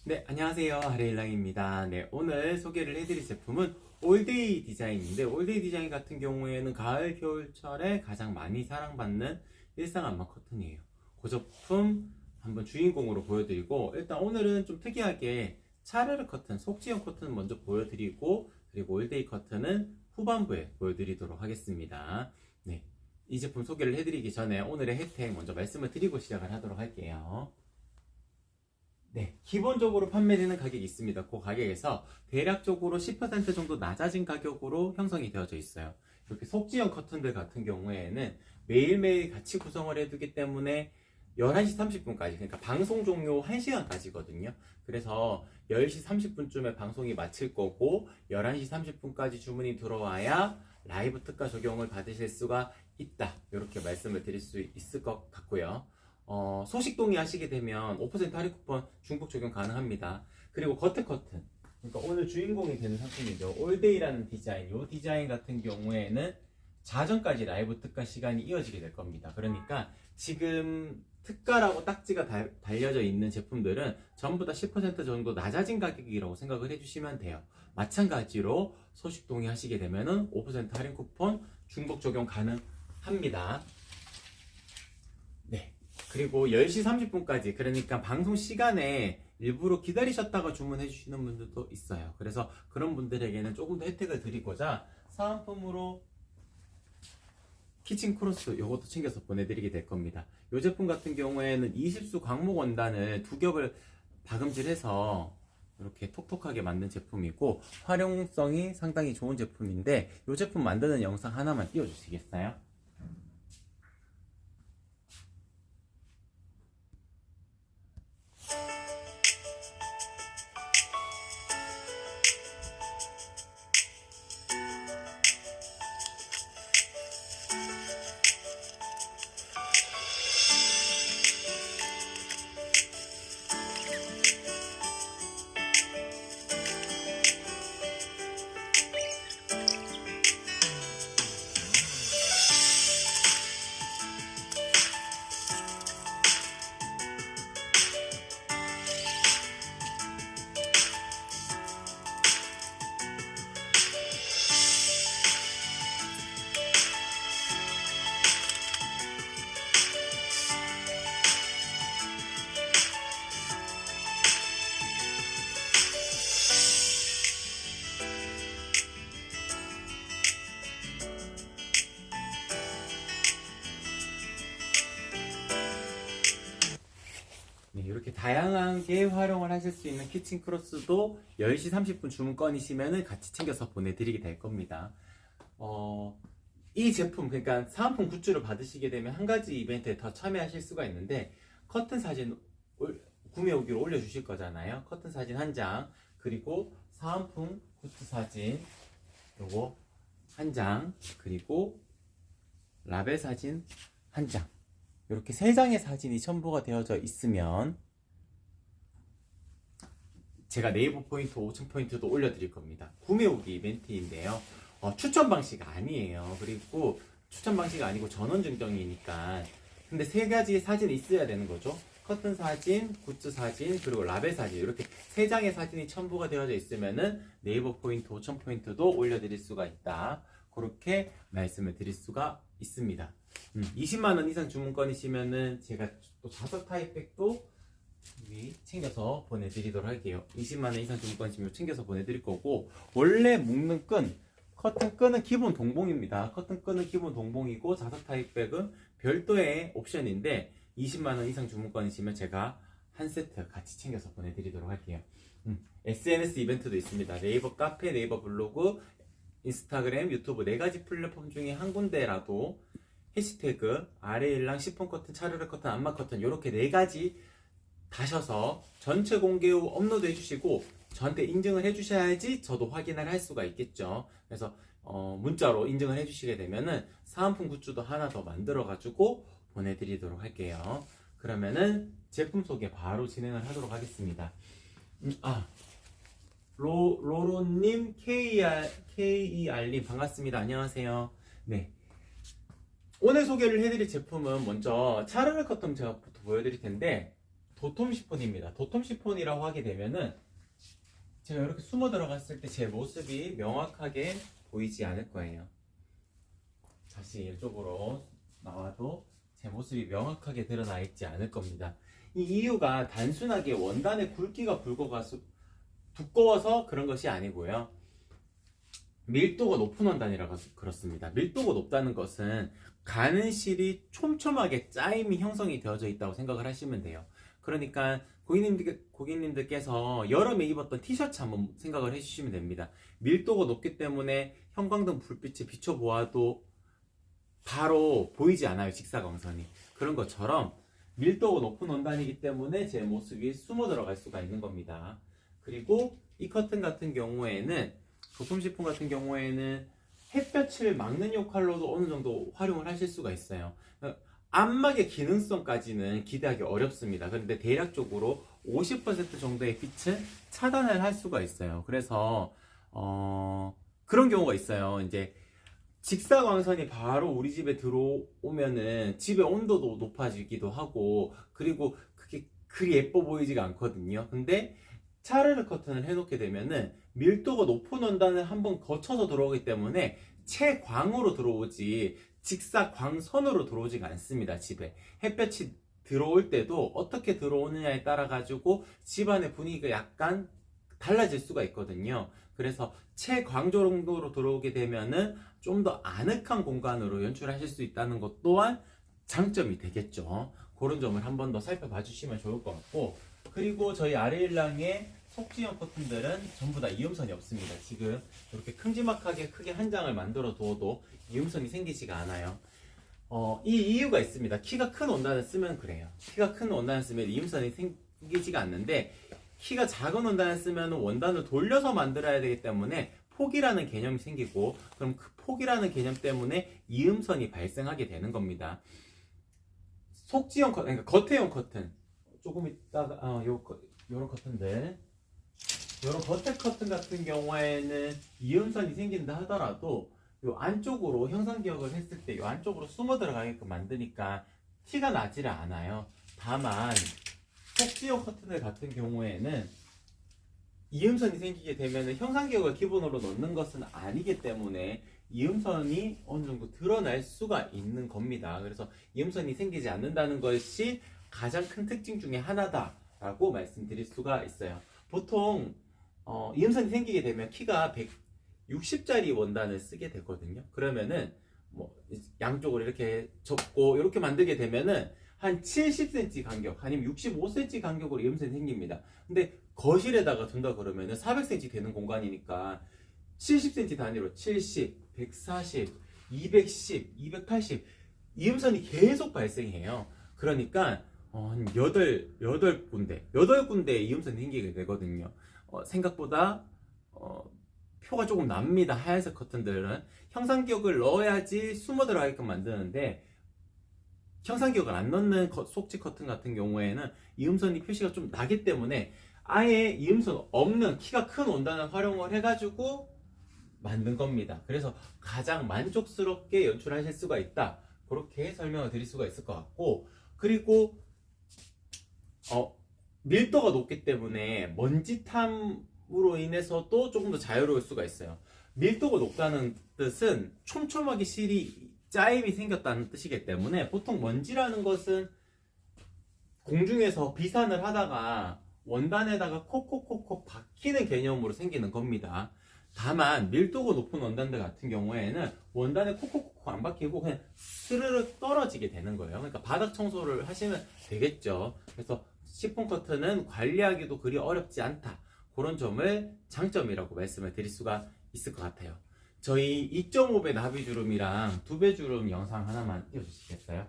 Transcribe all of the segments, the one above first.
네, 안녕하세요. 하레일랑입니다. 네, 오늘 소개를 해드릴 제품은 올데이 디자인인데, 올데이 디자인 같은 경우에는 가을, 겨울철에 가장 많이 사랑받는 일상 안마 커튼이에요. 그 제품 한번 주인공으로 보여드리고, 일단 오늘은 좀 특이하게 차르르 커튼, 속지형 커튼 먼저 보여드리고, 그리고 올데이 커튼은 후반부에 보여드리도록 하겠습니다. 네, 이 제품 소개를 해드리기 전에 오늘의 혜택 먼저 말씀을 드리고 시작을 하도록 할게요. 네, 기본적으로 판매되는 가격이 있습니다. 그 가격에서 대략적으로 10% 정도 낮아진 가격으로 형성이 되어져 있어요. 이렇게 속지형 커튼들 같은 경우에는 매일매일 같이 구성을 해두기 때문에 11시 30분까지, 그러니까 방송 종료 1시간까지거든요. 그래서 10시 30분쯤에 방송이 마칠 거고 11시 30분까지 주문이 들어와야 라이브 특가 적용을 받으실 수가 있다. 이렇게 말씀을 드릴 수 있을 것 같고요. 소식 동의하시게 되면 5% 할인 쿠폰 중복 적용 가능합니다. 그리고 겉에 커튼, 그러니까 오늘 주인공이 되는 상품이죠. 올데이라는 디자인, 이 디자인 같은 경우에는 자정까지 라이브 특가 시간이 이어지게 될 겁니다. 그러니까 지금 특가라고 딱지가 달려져 있는 제품들은 전부 다 10% 정도 낮아진 가격이라고 생각을 해주시면 돼요. 마찬가지로 소식 동의하시게 되면 5% 할인 쿠폰 중복 적용 가능합니다. 네. 그리고 10시 30분까지, 그러니까 방송 시간에 일부러 기다리셨다가 주문해 주시는 분들도 있어요. 그래서 그런 분들에게는 조금 더 혜택을 드리고자 사은품으로 키친 크로스 이것도 챙겨서 보내드리게 될 겁니다. 이 제품 같은 경우에는 20수 광목 원단을 두 겹을 박음질해서 이렇게 톡톡하게 만든 제품이고 활용성이 상당히 좋은 제품인데, 이 제품 만드는 영상 하나만 띄워주시겠어요? 네, 이렇게 다양하게 활용을 하실 수 있는 키친 크로스도 10시 30분 주문권이시면 같이 챙겨서 보내드리게 될 겁니다. 이 제품, 그러니까 사은품 굿즈를 받으시게 되면 한 가지 이벤트에 더 참여하실 수가 있는데, 커튼 사진 구매 후기로 올려주실 거잖아요. 커튼 사진 한 장, 그리고 사은품 굿즈 사진 요거 한 장, 그리고 라벨 사진 한 장, 이렇게 3장의 사진이 첨부가 되어져 있으면 제가 네이버 포인트 5,000포인트도 올려드릴 겁니다. 구매 후기 이벤트인데요. 추천 방식 아니에요. 그리고 추천 방식 아니고 전원 증정이니까. 근데 3가지의 사진이 있어야 되는 거죠. 커튼 사진, 굿즈 사진, 그리고 라벨 사진, 이렇게 3장의 사진이 첨부가 되어져 있으면은 네이버 포인트 5,000포인트도 올려드릴 수가 있다. 그렇게 말씀을 드릴 수가 있습니다. 20만원 이상 주문권이시면은 제가 또 자석 타입백도 챙겨서 보내드리도록 할게요. 20만원 이상 주문권이시면 챙겨서 보내드릴 거고, 원래 묶는 끈, 커튼 끈은 기본 동봉입니다. 커튼 끈은 기본 동봉이고 자석 타입백은 별도의 옵션인데 20만원 이상 주문권이시면 제가 한 세트 같이 챙겨서 보내드리도록 할게요. SNS 이벤트도 있습니다. 네이버 카페, 네이버 블로그, 인스타그램, 유튜브 4가지 플랫폼 중에 한 군데라도 해시태그 아래일랑 시폰 커튼, 차르르 커튼, 안마 커튼 이렇게 4가지 다셔서 전체 공개 후 업로드 해주시고 저한테 인증을 해주셔야지 저도 확인을 할 수가 있겠죠. 그래서 문자로 인증을 해주시게 되면은 사은품 굿즈도 하나 더 만들어 가지고 보내드리도록 할게요. 그러면은 제품 소개 바로 진행을 하도록 하겠습니다. 로로님, KER님 반갑습니다. 안녕하세요. 네. 오늘 소개를 해드릴 제품은 먼저 차르르 커튼 제가 보여드릴 텐데, 도톰 시폰입니다. 도톰 시폰이라고 하게 되면은 제가 이렇게 숨어 들어갔을 때 제 모습이 명확하게 보이지 않을 거예요. 다시 이쪽으로 나와도 제 모습이 명확하게 드러나 있지 않을 겁니다. 이 이유가 단순하게 원단의 굵기가 두꺼워서 그런 것이 아니고요. 밀도가 높은 원단이라고 그렇습니다. 밀도가 높다는 것은 가는 실이 촘촘하게 짜임이 형성이 되어져 있다고 생각을 하시면 돼요. 그러니까 고객님들께서 여름에 입었던 티셔츠 한번 생각을 해주시면 됩니다. 밀도가 높기 때문에 형광등 불빛에 비춰보아도 바로 보이지 않아요, 직사광선이. 그런 것처럼 밀도가 높은 원단이기 때문에 제 모습이 숨어 들어갈 수가 있는 겁니다. 그리고 이 커튼 같은 경우에는, 도톰 시폰 같은 경우에는 햇볕을 막는 역할로도 어느 정도 활용을 하실 수가 있어요. 안막의 기능성까지는 기대하기 어렵습니다. 그런데 대략적으로 50% 정도의 빛은 차단을 할 수가 있어요. 그래서 그런 경우가 있어요. 이제 직사광선이 바로 우리 집에 들어오면은 집의 온도도 높아지기도 하고, 그리고 그게 그리 예뻐 보이지가 않거든요. 근데 차르르 커튼을 해놓게 되면은 밀도가 높은 원단을 한번 거쳐서 들어오기 때문에 채광으로 들어오지 직사광선으로 들어오지가 않습니다. 집에 햇볕이 들어올 때도 어떻게 들어오느냐에 따라 가지고 집안의 분위기가 약간 달라질 수가 있거든요. 그래서 채광 정도로 들어오게 되면은 좀 더 아늑한 공간으로 연출하실 수 있다는 것 또한 장점이 되겠죠. 그런 점을 한 번 더 살펴봐 주시면 좋을 것 같고, 그리고 저희 아래일랑의 속지형 커튼들은 전부 다 이음선이 없습니다. 지금 이렇게 큼지막하게 크게 한 장을 만들어 두어도 이음선이 생기지가 않아요. 이 이유가 있습니다. 키가 큰 원단을 쓰면 그래요. 키가 큰 원단을 쓰면 이음선이 생기지가 않는데, 키가 작은 원단을 쓰면 원단을 돌려서 만들어야 되기 때문에 폭이라는 개념이 생기고, 그럼 그 폭이라는 개념 때문에 이음선이 발생하게 되는 겁니다. 속지형 커튼, 그러니까 겉에용 커튼, 조금 이따가 요런 커튼들, 요런 겉에 커튼 같은 경우에는 이음선이 생긴다 하더라도 요 안쪽으로 형상 기억을 했을 때 요 안쪽으로 숨어 들어가게끔 만드니까 티가 나지를 않아요. 다만 속지형 커튼들 같은 경우에는 이음선이 생기게 되면 형상 기억을 기본으로 넣는 것은 아니기 때문에 이음선이 어느 정도 드러날 수가 있는 겁니다. 그래서 이음선이 생기지 않는다는 것이 가장 큰 특징 중에 하나다라고 말씀드릴 수가 있어요. 보통 이음선이 생기게 되면 키가 160짜리 원단을 쓰게 되거든요. 그러면은 뭐 양쪽으로 이렇게 접고 이렇게 만들게 되면은 한 70cm 간격 아니면 65cm 간격으로 이음선이 생깁니다. 근데 거실에다가 둔다 그러면은 400cm 되는 공간이니까 70cm 단위로 70, 140, 210, 280 이음선이 계속 발생해요. 그러니까 한 8군데 이음선이 생기게 되거든요. 생각보다 표가 조금 납니다. 하얀색 커튼들은 형상기억을 넣어야지 숨어 들어가게끔 만드는데, 형상기억을 안 넣는 속지 커튼 같은 경우에는 이음선이 표시가 좀 나기 때문에 아예 이음선 없는 키가 큰 원단을 활용을 해가지고 만든 겁니다. 그래서 가장 만족스럽게 연출하실 수가 있다, 그렇게 설명을 드릴 수가 있을 것 같고, 그리고 밀도가 높기 때문에 먼지탐으로 인해서도 조금 더 자유로울 수가 있어요. 밀도가 높다는 뜻은 촘촘하게 실이 짜임이 생겼다는 뜻이기 때문에, 보통 먼지라는 것은 공중에서 비산을 하다가 원단에다가 콕콕콕콕 박히는 개념으로 생기는 겁니다. 다만 밀도가 높은 원단들 같은 경우에는 원단에 콕콕콕 안 박히고 그냥 스르르 떨어지게 되는 거예요. 그러니까 바닥 청소를 하시면 되겠죠. 그래서 시폰 커튼은 관리하기도 그리 어렵지 않다, 그런 점을 장점이라고 말씀을 드릴 수가 있을 것 같아요. 저희 2.5배 나비주름이랑 2배 주름 영상 하나만 띄워주시겠어요?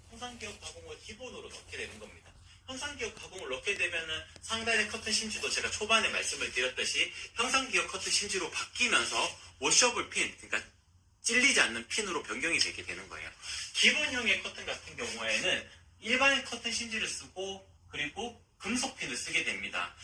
형상기억 가공을 기본으로 넣게 되는 겁니다. 형상기억 가공을 넣게 되면은 상단의 커튼 심지도 제가 초반에 말씀을 드렸듯이 형상기억 커튼 심지로 바뀌면서 워셔블 핀, 그러니까 찔리지 않는 핀으로 변경이 되게 되는 거예요. 기본형의 커튼 같은 경우에는 일반의 커튼 심지를 쓰고 그리고 금속 핀을 쓰게 됩니다.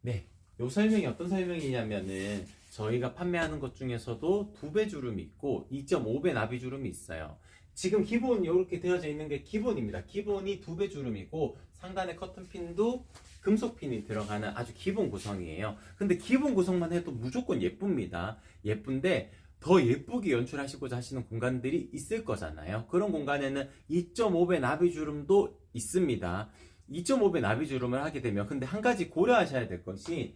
네, 요 설명이 어떤 설명이냐면은 저희가 판매하는 것 중에서도 2배 주름이 있고 2.5배 나비 주름이 있어요. 지금 기본 이렇게 되어져 있는 게 기본입니다. 기본이 2배 주름이고 상단에 커튼핀도 금속핀이 들어가는 아주 기본 구성이에요. 근데 기본 구성만 해도 무조건 예쁩니다. 예쁜데 더 예쁘게 연출하시고자 하시는 공간들이 있을 거잖아요. 그런 공간에는 2.5배 나비 주름도 있습니다. 2.5배 나비 주름을 하게 되면 근데 한 가지 고려하셔야 될 것이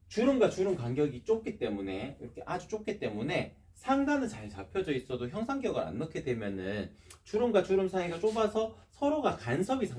주름과 주름 간격이 좁기 때문에 이렇게 아주 좁기 때문에 상단은 잘 잡혀져 있어도 형상격을 안 넣게 되면은 주름과 주름 사이가 좁아서 서로가 간섭이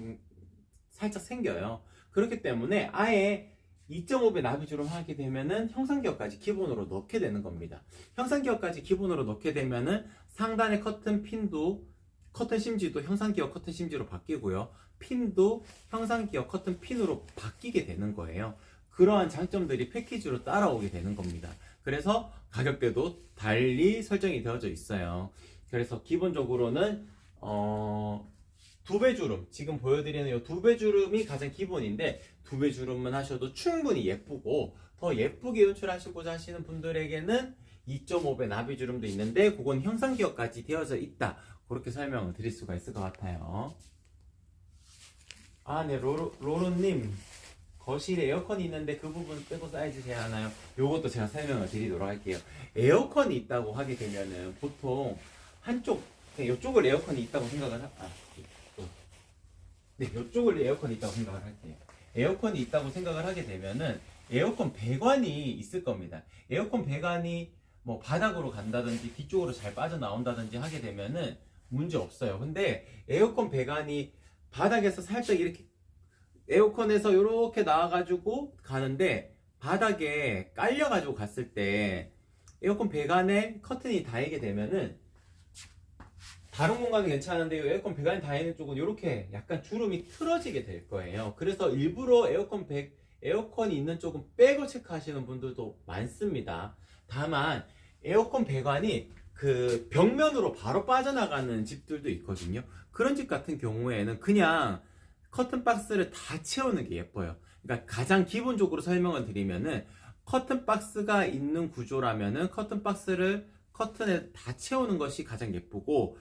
살짝 생겨요. 그렇기 때문에 아예 2.5배 나비 주름 하게 되면은 형상기어까지 기본으로 넣게 되는 겁니다. 형상기어까지 기본으로 넣게 되면은 상단의 커튼 핀도 커튼 심지도 형상기어 커튼 심지로 바뀌고요. 핀도 형상기어 커튼 핀으로 바뀌게 되는 거예요. 그러한 장점들이 패키지로 따라오게 되는 겁니다. 그래서 가격대도 달리 설정이 되어져 있어요. 그래서 기본적으로는 2배 주름, 지금 보여드리는 이 2배 주름이 가장 기본인데 2배 주름만 하셔도 충분히 예쁘고 더 예쁘게 연출하시고자 하시는 분들에게는 2.5배 나비 주름도 있는데 그건 형상기어까지 되어져 있다. 그렇게 설명을 드릴 수가 있을 것 같아요. 네, 로로님. 거실에 에어컨이 있는데 그 부분 빼고 사이즈 제한하나요? 요것도 제가 설명을 드리도록 할게요. 에어컨이 있다고 하게 되면은 보통 한쪽, 이쪽을 에어컨이 있다고 생각을 네, 이쪽을 에어컨이 있다고 생각을 할게요. 에어컨이 있다고 생각을 하게 되면은 에어컨 배관이 있을 겁니다. 에어컨 배관이 뭐 바닥으로 간다든지 뒤쪽으로 잘 빠져나온다든지 하게 되면은 문제 없어요. 근데 에어컨 배관이 바닥에서 살짝 이렇게 에어컨에서 이렇게 나와가지고 가는데 바닥에 깔려가지고 갔을 때 에어컨 배관에 커튼이 닿이게 되면은 다른 공간은 괜찮은데 에어컨 배관이 닿이는 쪽은 이렇게 약간 주름이 틀어지게 될 거예요. 그래서 일부러 에어컨이 있는 쪽은 빼고 체크하시는 분들도 많습니다. 다만 에어컨 배관이 그 벽면으로 바로 빠져나가는 집들도 있거든요. 그런 집 같은 경우에는 그냥 커튼 박스를 다 채우는 게 예뻐요. 그러니까 가장 기본적으로 설명을 드리면은 커튼 박스가 있는 구조라면은 커튼 박스를 커튼에 다 채우는 것이 가장 예쁘고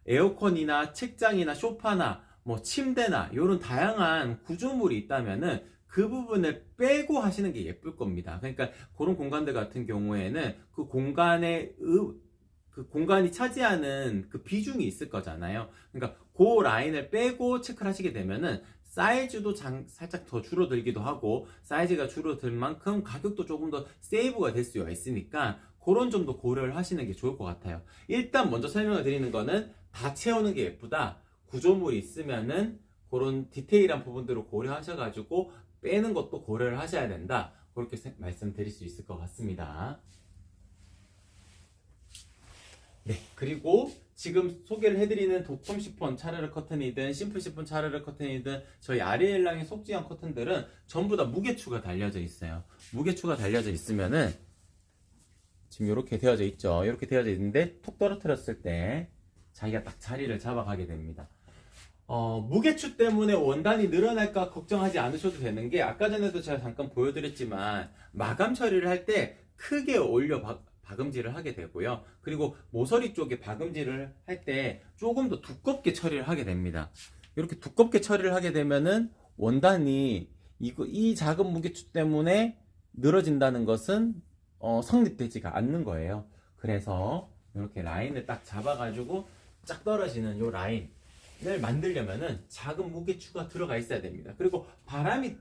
에어컨이나 책장이나 소파나 뭐 침대나 이런 다양한 구조물이 있다면은 그 부분을 빼고 하시는 게 예쁠 겁니다. 그러니까 그런 공간들 같은 경우에는 그 공간이 차지하는 그 비중이 있을 거잖아요. 그러니까 그 라인을 빼고 체크를 하시게 되면은 사이즈도 살짝 더 줄어들기도 하고 사이즈가 줄어들 만큼 가격도 조금 더 세이브가 될 수가 있으니까 그런 점도 고려를 하시는 게 좋을 것 같아요. 일단 먼저 설명을 드리는 거는 다 채우는 게 예쁘다. 구조물이 있으면은 그런 디테일한 부분들을 고려하셔가지고 빼는 것도 고려를 하셔야 된다. 그렇게 말씀드릴 수 있을 것 같습니다. 네, 그리고 지금 소개를 해드리는 도톰 시폰 차르르 커튼이든 심플 시폰 차르르 커튼이든 저희 아리엘랑의 속지형 커튼들은 전부 다 무게추가 달려져 있어요. 무게추가 달려져 있으면은 지금 이렇게 되어져 있죠. 이렇게 되어져 있는데 톡 떨어뜨렸을 때 자기가 딱 자리를 잡아가게 됩니다. 무게추 때문에 원단이 늘어날까 걱정하지 않으셔도 되는 게 아까 전에도 제가 잠깐 보여드렸지만 마감 처리를 할 때 크게 올려 박음질을 하게 되고요. 그리고 모서리 쪽에 박음질을 할 때 조금 더 두껍게 처리를 하게 됩니다. 이렇게 두껍게 처리를 하게 되면은 원단이 이 작은 무게추 때문에 늘어진다는 것은 성립되지가 않는 거예요. 그래서 이렇게 라인을 딱 잡아가지고 쫙 떨어지는 이 라인을 만들려면은 작은 무게추가 들어가 있어야 됩니다. 그리고 바람이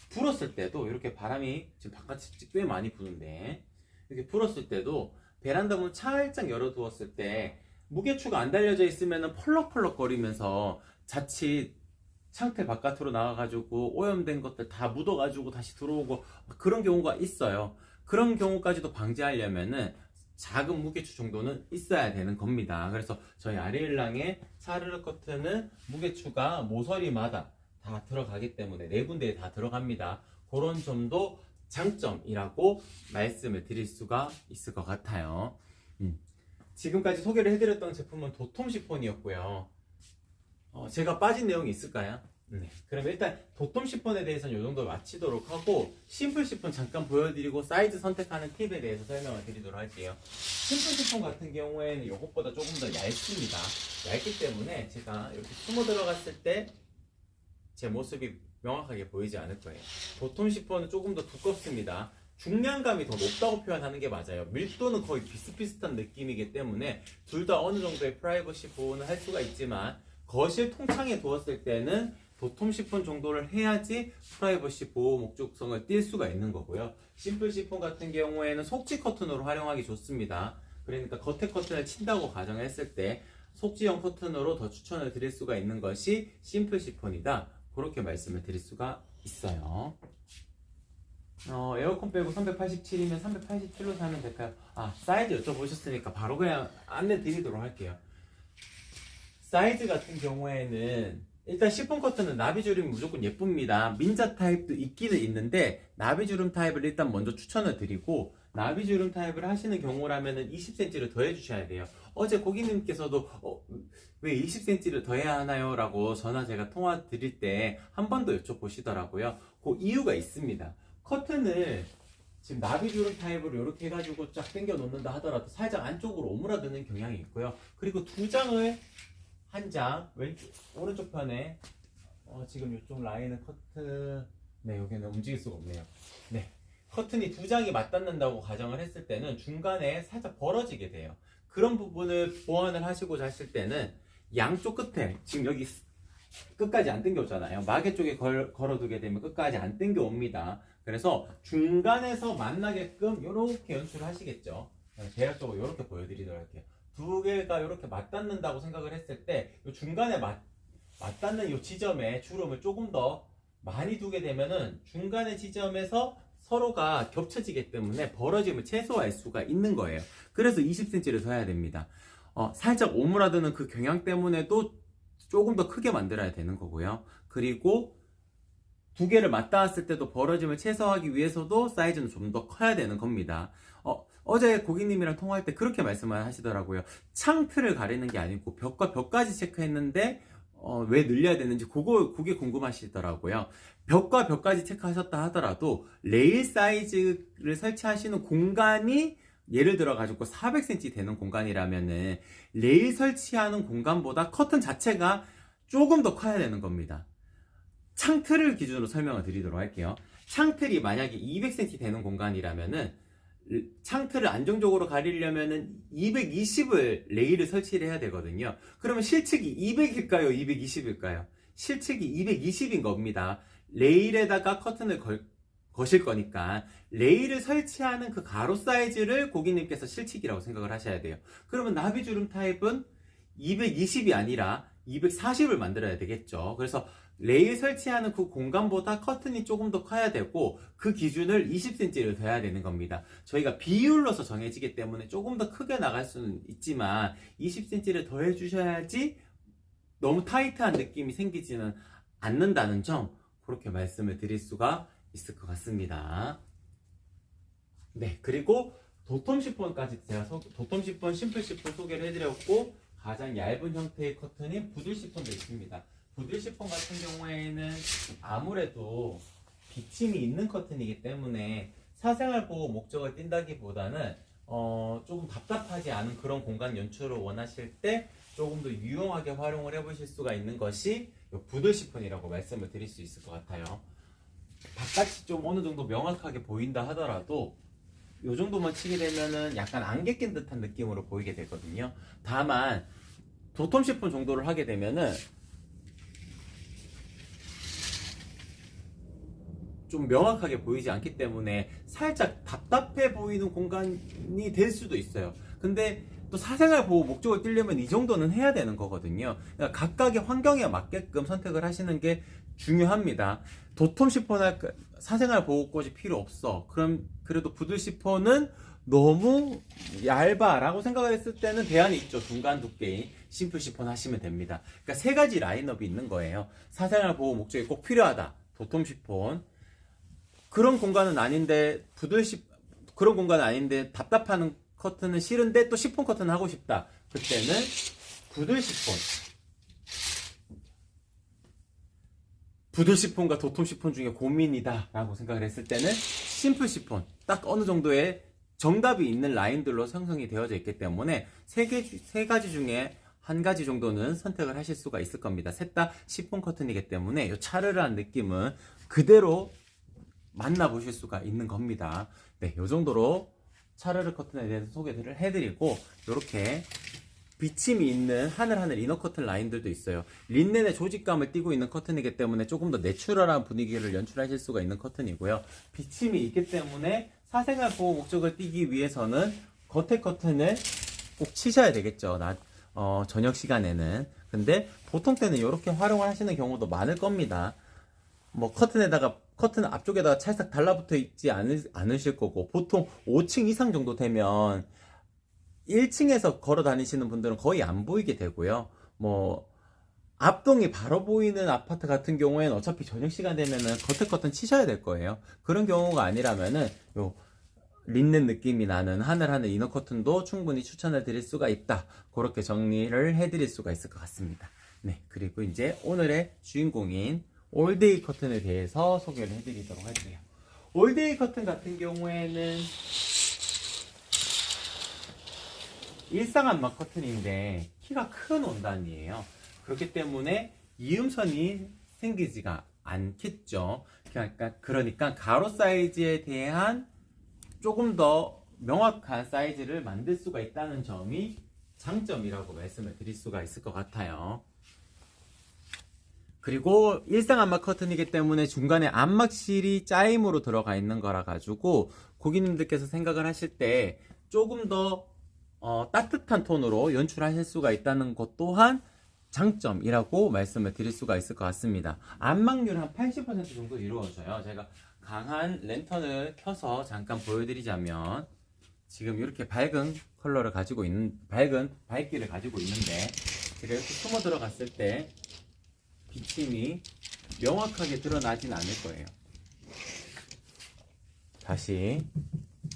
불었을 때도 이렇게 바람이 지금 바깥이 꽤 많이 부는데 이렇게 불었을 때도 베란다 문 살짝 열어두었을 때 무게추가 안 달려져 있으면 펄럭펄럭 거리면서 자칫 창틀 바깥으로 나와가지고 오염된 것들 다 묻어가지고 다시 들어오고 그런 경우가 있어요. 그런 경우까지도 방지하려면은 작은 무게추 정도는 있어야 되는 겁니다. 그래서 저희 아리엘랑의 차르르 커튼은 무게추가 모서리마다 다 들어가기 때문에 네 군데에 다 들어갑니다. 그런 점도 장점이라고 말씀을 드릴 수가 있을 것 같아요. 지금까지 소개를 해드렸던 제품은 도톰 시폰이었고요. 제가 빠진 내용이 있을까요? 네. 그럼 일단 도톰 시폰에 대해서는 이 정도 마치도록 하고 심플 시폰 잠깐 보여드리고 사이즈 선택하는 팁에 대해서 설명을 드리도록 할게요. 심플 시폰 같은 경우에는 이것보다 조금 더 얇습니다. 얇기 때문에 제가 이렇게 숨어 들어갔을 때 제 모습이 명확하게 보이지 않을 거예요. 도톰 시폰은 조금 더 두껍습니다. 중량감이 더 높다고 표현하는 게 맞아요. 밀도는 거의 비슷비슷한 느낌이기 때문에 둘 다 어느 정도의 프라이버시 보호는 할 수가 있지만 거실 통창에 두었을 때는 도톰 시폰 정도를 해야지 프라이버시 보호 목적성을 띌 수가 있는 거고요. 심플 시폰 같은 경우에는 속지 커튼으로 활용하기 좋습니다. 그러니까 겉에 커튼을 친다고 가정했을 때 속지형 커튼으로 더 추천을 드릴 수가 있는 것이 심플 시폰이다. 그렇게 말씀을 드릴 수가 있어요. 에어컨 빼고 387이면 387로 사면 될까요? 사이즈 여쭤보셨으니까 바로 그냥 안내 드리도록 할게요. 사이즈 같은 경우에는 일단 시폰 커튼은 나비주름이 무조건 예쁩니다. 민자 타입도 있기는 있는데 나비주름 타입을 일단 먼저 추천을 드리고 나비주름 타입을 하시는 경우라면 20cm를 더 해주셔야 돼요. 어제 고객님께서도 왜 20cm를 더 해야 하나요? 라고 제가 통화 드릴 때 한 번 더 여쭤보시더라고요. 그 이유가 있습니다. 커튼을 지금 나비주름 타입으로 이렇게 해가지고 쫙 당겨 놓는다 하더라도 살짝 안쪽으로 오므라드는 경향이 있고요. 그리고 두 장을 한 장 오른쪽 편에 지금 이쪽 라인은 커튼 여기는 움직일 수가 없네요. 커튼이 두 장이 맞닿는다고 가정을 했을 때는 중간에 살짝 벌어지게 돼요. 그런 부분을 보완을 하시고자 하실 때는 양쪽 끝에 지금 여기 끝까지 안 당겨오잖아요. 마개 쪽에 걸어두게 되면 끝까지 안 당겨옵니다. 그래서 중간에서 만나게끔 이렇게 연출을 하시겠죠. 대략적으로 이렇게 보여드리도록 할게요. 두 개가 이렇게 맞닿는다고 생각을 했을 때 이 중간에 맞닿는 이 지점에 주름을 조금 더 많이 두게 되면은 중간의 지점에서 서로가 겹쳐지기 때문에 벌어짐을 최소화할 수가 있는 거예요. 그래서 20cm를 더 해야 됩니다. 살짝 오므라드는 그 경향 때문에도 조금 더 크게 만들어야 되는 거고요. 그리고 두 개를 맞닿았을 때도 벌어짐을 최소화하기 위해서도 사이즈는 좀 더 커야 되는 겁니다. 어제 고객님이랑 통화할 때 그렇게 말씀을 하시더라고요. 창틀을 가리는 게 아니고 벽과 벽까지 체크했는데 왜 늘려야 되는지 그게 궁금하시더라고요. 벽과 벽까지 체크하셨다 하더라도 레일 사이즈를 설치하시는 공간이 예를 들어 가지고 400cm 되는 공간이라면은 레일 설치하는 공간보다 커튼 자체가 조금 더 커야 되는 겁니다. 창틀을 기준으로 설명을 드리도록 할게요. 창틀이 만약에 200cm 되는 공간이라면은 창틀을 안정적으로 가리려면은 220을 레일을 설치를 해야 되거든요. 그러면 실측이 200일까요? 220일까요? 실측이 220인 겁니다. 레일에다가 커튼을 거실 거니까 레일을 설치하는 그 가로 사이즈를 고객님께서 실측이라고 생각을 하셔야 돼요. 그러면 나비주름 타입은 220이 아니라 240을 만들어야 되겠죠. 그래서 레일 설치하는 그 공간보다 커튼이 조금 더 커야 되고 그 기준을 20cm를 더 해야 되는 겁니다. 저희가 비율로서 정해지기 때문에 조금 더 크게 나갈 수는 있지만 20cm를 더 해주셔야지 너무 타이트한 느낌이 생기지는 않는다는 점 그렇게 말씀을 드릴 수가 있을 것 같습니다. 그리고 도톰 시폰까지 제가 도톰 시폰, 심플 시폰 소개를 해드렸고 가장 얇은 형태의 커튼인 부들 시폰도 있습니다. 부들 시폰 같은 경우에는 아무래도 비침이 있는 커튼이기 때문에 사생활 보호 목적을 띈다기보다는 조금 답답하지 않은 그런 공간 연출을 원하실 때 조금 더 유용하게 활용을 해보실 수가 있는 것이 부들 시폰이라고 말씀을 드릴 수 있을 것 같아요. 바깥이 좀 어느 정도 명확하게 보인다 하더라도 이 정도만 치게 되면은 약간 안개 낀 듯한 느낌으로 보이게 되거든요. 다만 도톰 시폰 정도를 하게 되면은 좀 명확하게 보이지 않기 때문에 살짝 답답해 보이는 공간이 될 수도 있어요. 근데 또 사생활 보호 목적을 띄려면 이 정도는 해야 되는 거거든요. 그러니까 각각의 환경에 맞게끔 선택을 하시는 게 중요합니다. 도톰 시폰할 사생활 보호꽃이 필요 없어. 그럼 그래도 부들 시폰은 너무 얇아라고 생각을 했을 때는 대안이 있죠. 중간 두께인 심플 시폰 하시면 됩니다. 그러니까 세 가지 라인업이 있는 거예요. 사생활 보호 목적이 꼭 필요하다. 도톰 시폰. 그런 공간은 아닌데 그런 공간은 아닌데 답답한 커튼은 싫은데 또 시폰 커튼 하고 싶다. 그때는 부들 시폰. 부들 시폰과 도톰 시폰 중에 고민이다 라고 생각을 했을 때는 심플 시폰, 딱 어느 정도의 정답이 있는 라인들로 형성이 되어져 있기 때문에 세 가지 중에 한 가지 정도는 선택을 하실 수가 있을 겁니다. 셋 다 시폰 커튼이기 때문에 이 차르르한 느낌은 그대로 만나보실 수가 있는 겁니다. 네, 이 정도로 차르르 커튼에 대해서 소개를 해드리고, 이렇게 비침이 있는 하늘하늘 이너 커튼 라인들도 있어요. 린넨의 조직감을 띠고 있는 커튼이기 때문에 조금 더 내추럴한 분위기를 연출하실 수가 있는 커튼이고요. 비침이 있기 때문에 사생활 보호 목적을 띠기 위해서는 겉에 커튼을 꼭 치셔야 되겠죠. 저녁 시간에는. 근데 보통 때는 이렇게 활용을 하시는 경우도 많을 겁니다. 뭐 커튼 앞쪽에다가 찰싹 달라붙어 있지 않으실 거고, 보통 5층 이상 정도 되면 1층에서 걸어 다니시는 분들은 거의 안 보이게 되고요. 뭐 앞동이 바로 보이는 아파트 같은 경우에는 어차피 저녁 시간 되면은 겉에 커튼 치셔야 될 거예요. 그런 경우가 아니라면은 요 린넨 느낌이 나는 하늘하늘 이너 커튼도 충분히 추천을 드릴 수가 있다. 그렇게 정리를 해드릴 수가 있을 것 같습니다. 네, 그리고 이제 오늘의 주인공인 올데이 커튼에 대해서 소개를 해드리도록 할게요. 올데이 커튼 같은 경우에는 일상안마 커튼인데 키가 큰 원단이에요. 그렇기 때문에 이음선이 생기지가 않겠죠. 그러니까 가로 사이즈에 대한 조금 더 명확한 사이즈를 만들 수가 있다는 점이 장점이라고 말씀을 드릴 수가 있을 것 같아요. 그리고 일상안마 커튼이기 때문에 중간에 안막실이 짜임으로 들어가 있는 거라 가지고 고객님들께서 생각을 하실 때 조금 더 따뜻한 톤으로 연출하실 수가 있다는 것 또한 장점이라고 말씀을 드릴 수가 있을 것 같습니다. 안막률 한 80% 정도 이루어져요. 제가 강한 랜턴을 켜서 잠깐 보여드리자면, 지금 이렇게 밝은 컬러를 가지고 있는, 밝기를 가지고 있는데, 제가 이렇게 숨어 들어갔을 때 비침이 명확하게 드러나진 않을 거예요. 다시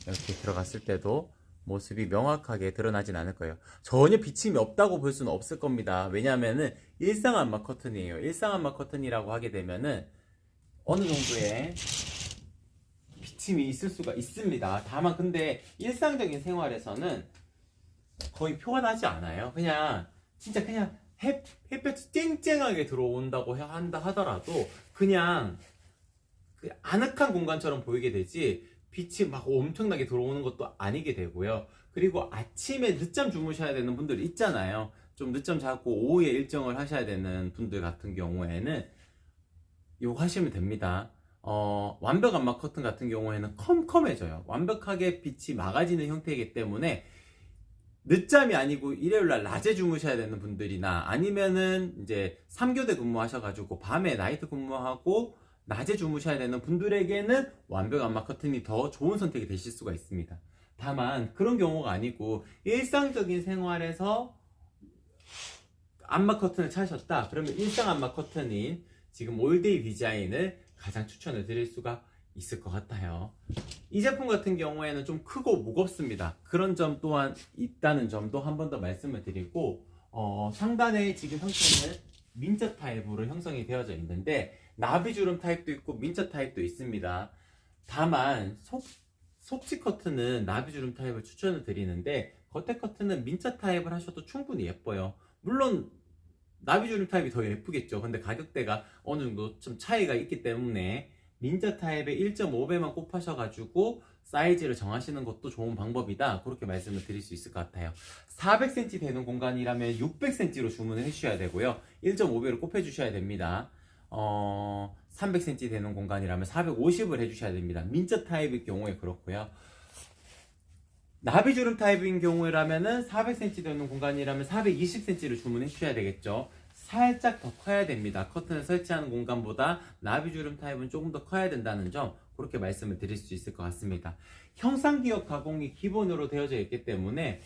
이렇게 들어갔을 때도 모습이 명확하게 드러나진 않을 거예요. 전혀 비침이 없다고 볼 수는 없을 겁니다. 왜냐하면은 일상안마 커튼이에요. 일상안마 커튼이라고 하게 되면은 어느 정도의 비침이 있을 수가 있습니다. 다만 근데 일상적인 생활에서는 거의 표현하지 않아요. 진짜 그냥 햇볕이 쨍쨍하게 들어온다고 한다 하더라도 그냥 그 아늑한 공간처럼 보이게 되지, 빛이 막 엄청나게 들어오는 것도 아니게 되고요. 그리고 아침에 늦잠 주무셔야 되는 분들 있잖아요. 좀 늦잠 자고 오후에 일정을 하셔야 되는 분들 같은 경우에는 이거 하시면 됩니다. 완벽 안마 커튼 같은 경우에는 컴컴해져요. 완벽하게 빛이 막아지는 형태이기 때문에 늦잠이 아니고 일요일날 낮에 주무셔야 되는 분들이나, 아니면은 이제 3교대 근무하셔가지고 밤에 나이트 근무하고 낮에 주무셔야 되는 분들에게는 완벽 안마 커튼이 더 좋은 선택이 되실 수가 있습니다. 다만 그런 경우가 아니고 일상적인 생활에서 안마 커튼을 찾으셨다 그러면 일상 안마 커튼인 지금 올데이 디자인을 가장 추천을 드릴 수가 있을 것 같아요. 이 제품 같은 경우에는 좀 크고 무겁습니다. 그런 점 또한 있다는 점도 한 번 더 말씀을 드리고, 상단에 지금 형태는 민자 타입으로 형성이 되어져 있는데 나비주름 타입도 있고 민자 타입도 있습니다. 다만 속지 커튼은 나비주름 타입을 추천을 드리는데 겉에 커튼은 민자 타입을 하셔도 충분히 예뻐요. 물론 나비주름 타입이 더 예쁘겠죠. 근데 가격대가 어느 정도 좀 차이가 있기 때문에 민자 타입의 1.5배만 곱하셔가지고 사이즈를 정하시는 것도 좋은 방법이다, 그렇게 말씀을 드릴 수 있을 것 같아요. 400cm 되는 공간이라면 600cm로 주문을 해주셔야 되고요. 1.5배로 곱해주셔야 됩니다. 300cm 되는 공간이라면 450을 해주셔야 됩니다. 민자 타입의 경우에 그렇고요. 나비주름 타입인 경우라면은 400cm 되는 공간이라면 420cm를 주문해 주셔야 되겠죠. 살짝 더 커야 됩니다. 커튼을 설치하는 공간보다 나비주름 타입은 조금 더 커야 된다는 점, 그렇게 말씀을 드릴 수 있을 것 같습니다. 형상기역 가공이 기본으로 되어져 있기 때문에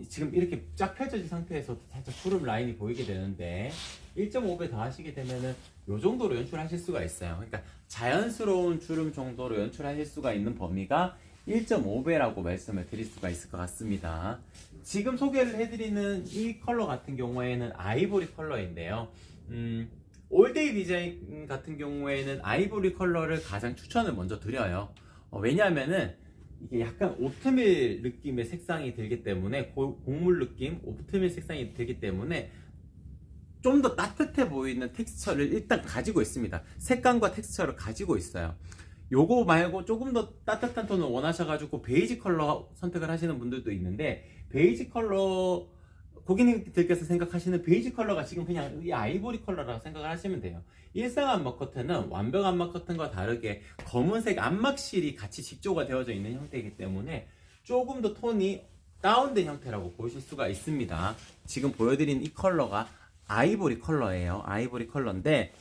지금 이렇게 쫙 펼쳐진 상태에서 살짝 주름 라인이 보이게 되는데 1.5배 더 하시게 되면은 이 정도로 연출하실 수가 있어요. 그러니까 자연스러운 주름 정도로 연출하실 수가 있는 범위가 1.5배라고 말씀을 드릴 수가 있을 것 같습니다. 지금 소개를 해드리는 이 컬러 같은 경우에는 아이보리 컬러인데요. 올데이 디자인 같은 경우에는 아이보리 컬러를 가장 추천을 먼저 드려요. 왜냐하면은 이게 약간 오트밀 느낌의 색상이 들기 때문에 곡물 느낌, 오트밀 색상이 들기 때문에 좀 더 따뜻해 보이는 텍스처를 일단 가지고 있습니다. 색감과 텍스처를 가지고 있어요. 요거 말고 조금 더 따뜻한 톤을 원하셔가지고 베이지 컬러 선택을 하시는 분들도 있는데, 베이지 컬러 고객님들께서 생각하시는 베이지 컬러가 지금 그냥 이 아이보리 컬러라고 생각을 하시면 돼요. 일상 암막 커튼은 완벽 암막 커튼과 다르게 검은색 암막실이 같이 직조가 되어져 있는 형태이기 때문에 조금 더 톤이 다운된 형태라고 보실 수가 있습니다. 지금 보여드린 이 컬러가 아이보리 컬러예요. 아이보리 컬러인데,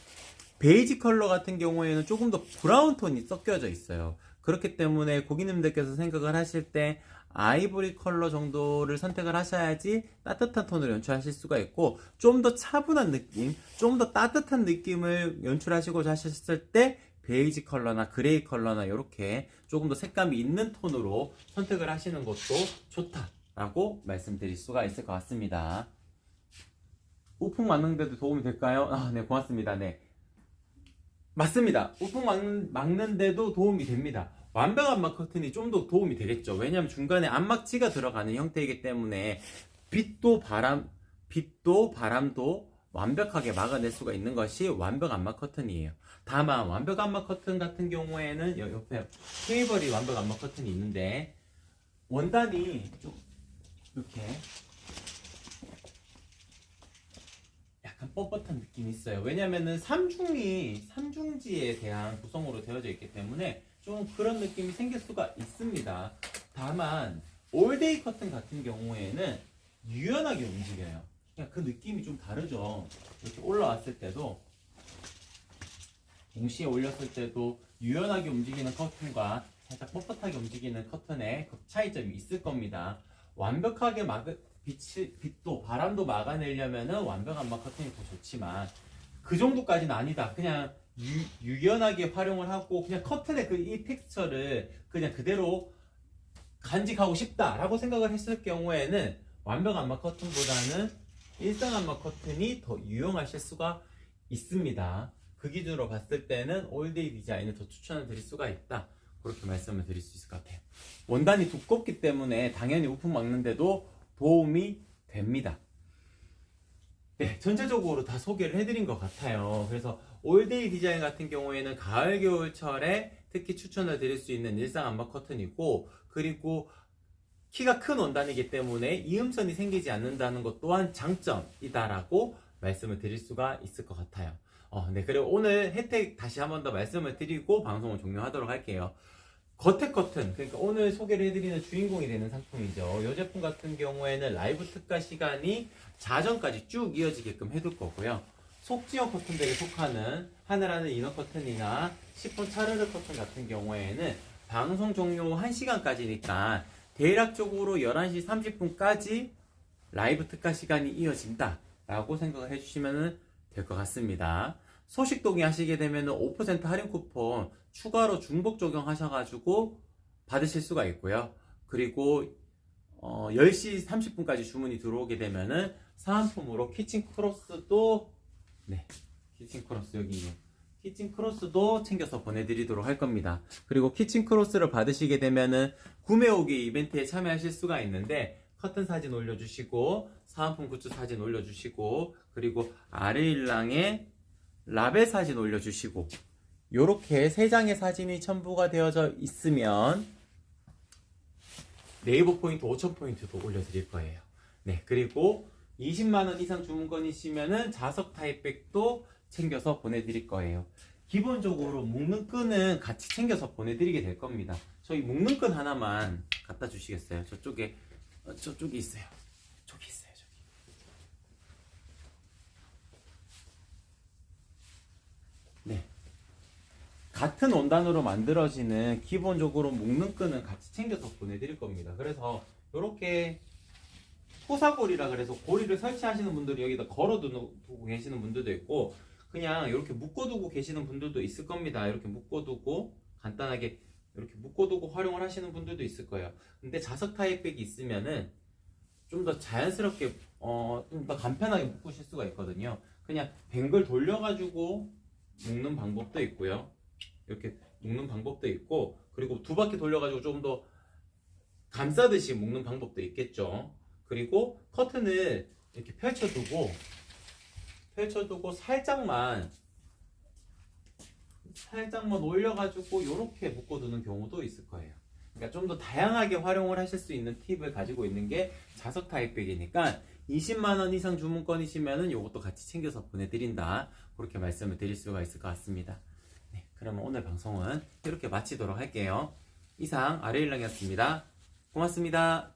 베이지 컬러 같은 경우에는 조금 더 브라운 톤이 섞여져 있어요. 그렇기 때문에 고객님들께서 생각을 하실 때 아이보리 컬러 정도를 선택을 하셔야지 따뜻한 톤을 연출하실 수가 있고, 좀 더 차분한 느낌, 좀 더 따뜻한 느낌을 연출하시고자 하셨을 때 베이지 컬러나 그레이 컬러나 이렇게 조금 더 색감이 있는 톤으로 선택을 하시는 것도 좋다라고 말씀드릴 수가 있을 것 같습니다. 우풍 막는데도 도움이 될까요? 네, 고맙습니다. 네, 맞습니다. 우풍 막는데도 도움이 됩니다. 완벽 암막 커튼이 좀 더 도움이 되겠죠. 왜냐하면 중간에 암막지가 들어가는 형태이기 때문에 빛도 바람도 완벽하게 막아낼 수가 있는 것이 완벽 암막 커튼이에요. 다만 완벽 암막 커튼 같은 경우에는 옆에 케이블이 완벽 암막 커튼이 있는데, 원단이 좀 이렇게 약간 뻣뻣한 느낌이 있어요. 왜냐면은 삼중지에 대한 구성으로 되어져 있기 때문에 좀 그런 느낌이 생길 수가 있습니다. 다만 올데이 커튼 같은 경우에는 유연하게 움직여요. 그냥 그 느낌이 좀 다르죠. 이렇게 올라왔을 때도, 동시에 올렸을 때도 유연하게 움직이는 커튼과 살짝 뻣뻣하게 움직이는 커튼의 차이점이 있을 겁니다. 완벽하게 빛도 바람도 막아내려면은 완벽 암막 커튼이 더 좋지만, 그 정도까지는 아니다. 그냥 유연하게 활용을 하고 그냥 커튼의 이 텍스처를 그냥 그대로 간직하고 싶다라고 생각을 했을 경우에는 완벽 암막 커튼보다는 일상 암막 커튼이 더 유용하실 수가 있습니다. 그 기준으로 봤을 때는 올데이 디자인을 더 추천을 드릴 수가 있다, 그렇게 말씀을 드릴 수 있을 것 같아요. 원단이 두껍기 때문에 당연히 우풍 막는데도 도움이 됩니다. 네, 전체적으로 다 소개를 해드린 것 같아요. 그래서 올데이 디자인 같은 경우에는 가을 겨울철에 특히 추천을 드릴 수 있는 일상 암막 커튼이고, 그리고 키가 큰 원단이기 때문에 이음선이 생기지 않는다는 것 또한 장점이다라고 말씀을 드릴 수가 있을 것 같아요. 네, 그리고 오늘 혜택 다시 한 번 더 말씀을 드리고 방송을 종료하도록 할게요. 거택 커튼, 그러니까 오늘 소개를 해드리는 주인공이 되는 상품이죠. 이 제품 같은 경우에는 라이브 특가 시간이 자정까지 쭉 이어지게끔 해둘 거고요. 속지형 커튼들에 속하는 하늘하늘 이너 커튼이나 시폰 차르르 커튼 같은 경우에는 방송 종료 1시간까지니까 대략적으로 11시 30분까지 라이브 특가 시간이 이어진다 라고 생각을 해주시면 될 것 같습니다. 소식 동의하시게 되면 5% 할인 쿠폰 추가로 중복 적용하셔가지고 받으실 수가 있고요. 그리고 10시 30분까지 주문이 들어오게 되면은 사은품으로 키친 크로스도, 네, 키친 크로스 여기 키친 크로스도 챙겨서 보내드리도록 할 겁니다. 그리고 키친 크로스를 받으시게 되면은 구매 후기 이벤트에 참여하실 수가 있는데, 커튼 사진 올려주시고 사은품 굿즈 사진 올려주시고 그리고 아르일랑의 라벨 사진 올려주시고, 요렇게 3장의 사진이 첨부가 되어져 있으면 네이버 포인트 5,000포인트도 올려드릴 거예요. 네, 그리고 20만원 이상 주문권이시면은 자석 타입백도 챙겨서 보내드릴 거예요. 기본적으로 묶는 끈은 같이 챙겨서 보내드리게 될 겁니다. 저희 묶는 끈 하나만 갖다 주시겠어요? 저쪽에 있어요. 저기 있어요. 네, 같은 원단으로 만들어지는 기본적으로 묶는 끈은 같이 챙겨서 보내드릴 겁니다. 그래서 이렇게 토사고리라 그래서 고리를 설치하시는 분들이 여기다 걸어두고 계시는 분들도 있고, 그냥 이렇게 묶어두고 계시는 분들도 있을 겁니다. 이렇게 묶어두고 간단하게 이렇게 묶어두고 활용을 하시는 분들도 있을 거예요. 근데 자석 타입백이 있으면은 좀 더 자연스럽게 좀 더 간편하게 묶으실 수가 있거든요. 그냥 뱅글 돌려가지고 묶는 방법도 있고요. 이렇게 묶는 방법도 있고, 그리고 두 바퀴 돌려가지고 좀 더 감싸듯이 묶는 방법도 있겠죠. 그리고 커튼을 이렇게 펼쳐두고 살짝만 올려가지고 이렇게 묶어두는 경우도 있을 거예요. 그러니까 좀 더 다양하게 활용을 하실 수 있는 팁을 가지고 있는 게 자석 타입백이니까 20만 원 이상 주문권이시면은 이것도 같이 챙겨서 보내드린다. 그렇게 말씀을 드릴 수가 있을 것 같습니다. 네, 그러면 오늘 방송은 이렇게 마치도록 할게요. 이상 아래일랑이었습니다. 고맙습니다.